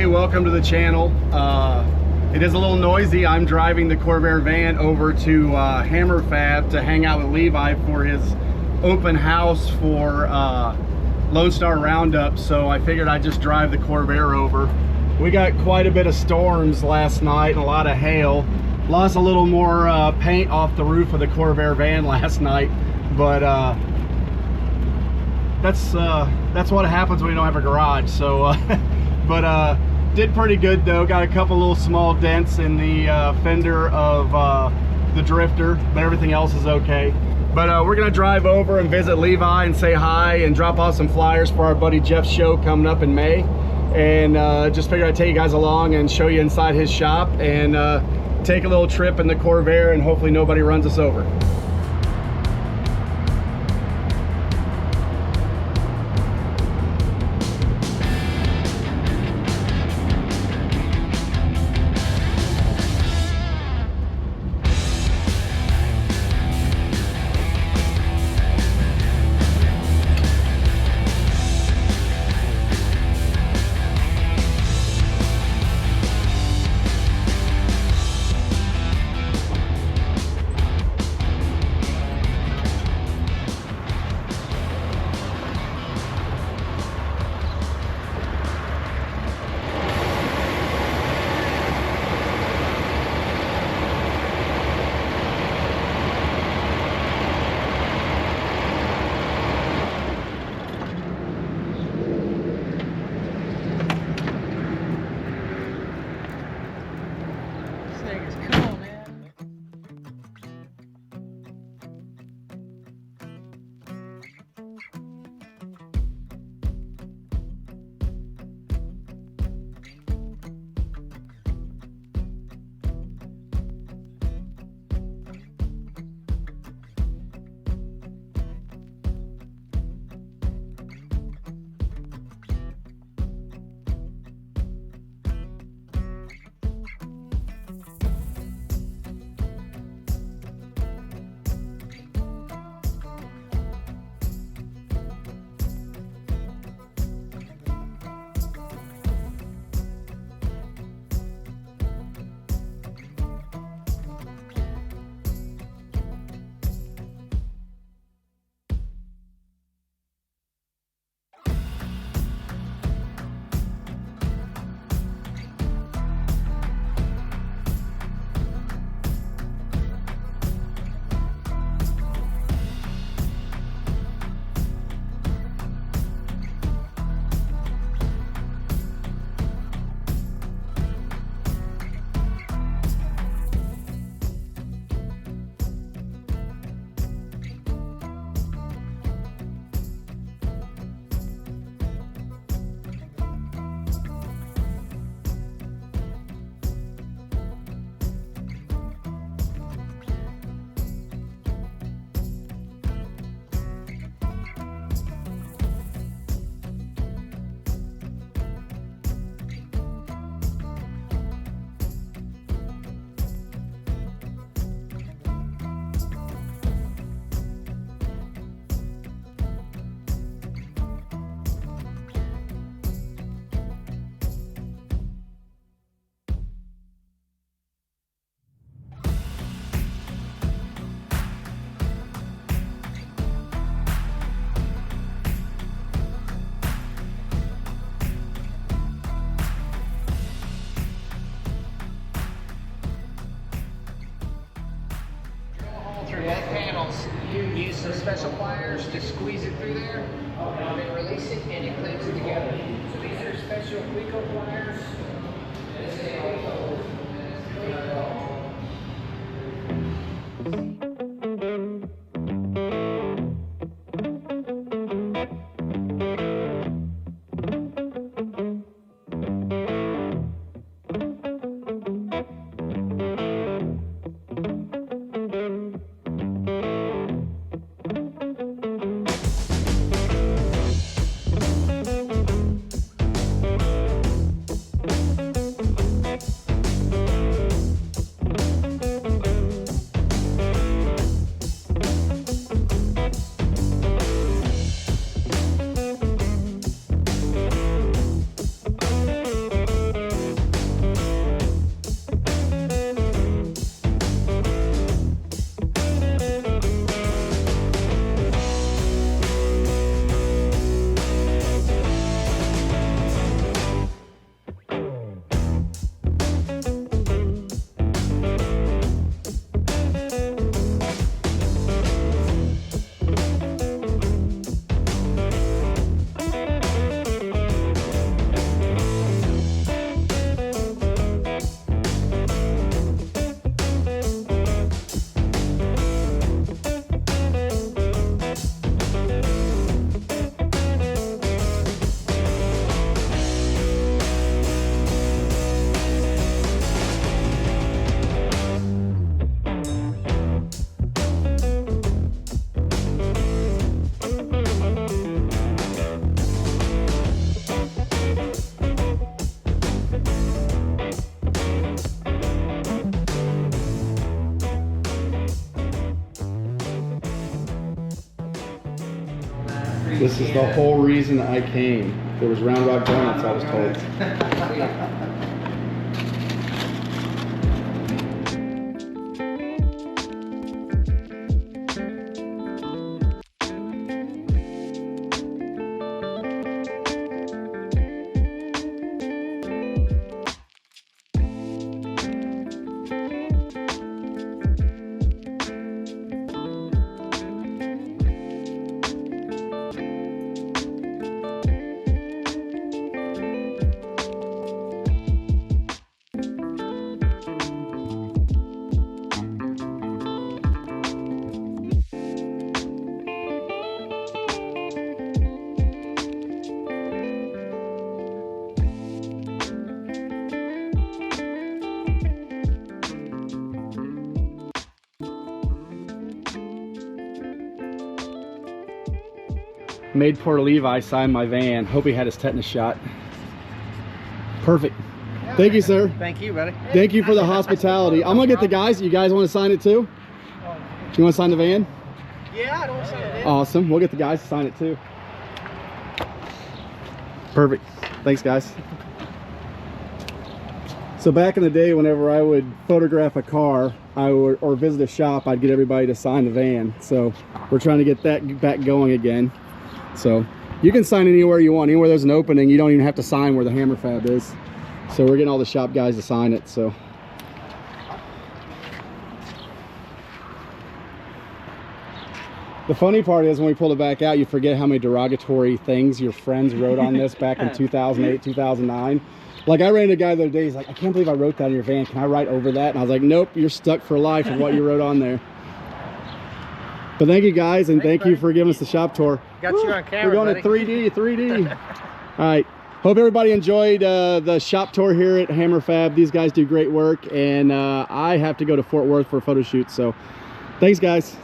Hey, welcome to the channel. It is a little noisy. I'm driving the Corvair van over to HammerFab to hang out with Levi for his open house for LoneStar Roundup, so I figured I'd just drive the Corvair over. We got quite a bit of storms last night and a lot of hail. Lost a little more paint off the roof of the Corvair van last night, but that's what happens when you don't have a garage. So but did pretty good though. Got a couple little small dents in the fender of the drifter, but everything else is okay. But we're gonna drive over and visit Levi and say hi and drop off some flyers for our buddy Jeff's show coming up in May. And just figured I'd take you guys along and show you inside his shop and take a little trip in the Corvair, and hopefully nobody runs us over. You use some special pliers to squeeze it through there, and then release it, and it clamps it together. So these are special Quico pliers. This is the whole reason I came. There was Round Rock Donuts, I was told. Made poor Levi sign my van. Hope he had his tetanus shot. Perfect. Thank you, sir. Thank you, buddy. Thank you for the hospitality. I'm gonna get the guys. You guys want to sign it too? You want to sign the van? Yeah, I don't sign it. Awesome. We'll get the guys to sign it too. Perfect. Thanks, guys. So back in the day, whenever I would photograph a car, or visit a shop, I'd get everybody to sign the van. So we're trying to get that back going again. So you can sign anywhere you want. Anywhere there's an opening, you don't even have to sign where the HammerFab is. So we're getting all the shop guys to sign it. So the funny part is when we pull it back out, you forget how many derogatory things your friends wrote on this back in 2008, 2009. Like I ran into a guy the other day, he's like, I can't believe I wrote that in your van. Can I write over that? And I was like, nope, you're stuck for life with what you wrote on there. But thank you guys, and thank you for giving us the shop tour. Got you on camera, We're going buddy. to 3D. All right. Hope everybody enjoyed the shop tour here at HammerFab. These guys do great work, and I have to go to Fort Worth for a photo shoot. So thanks, guys.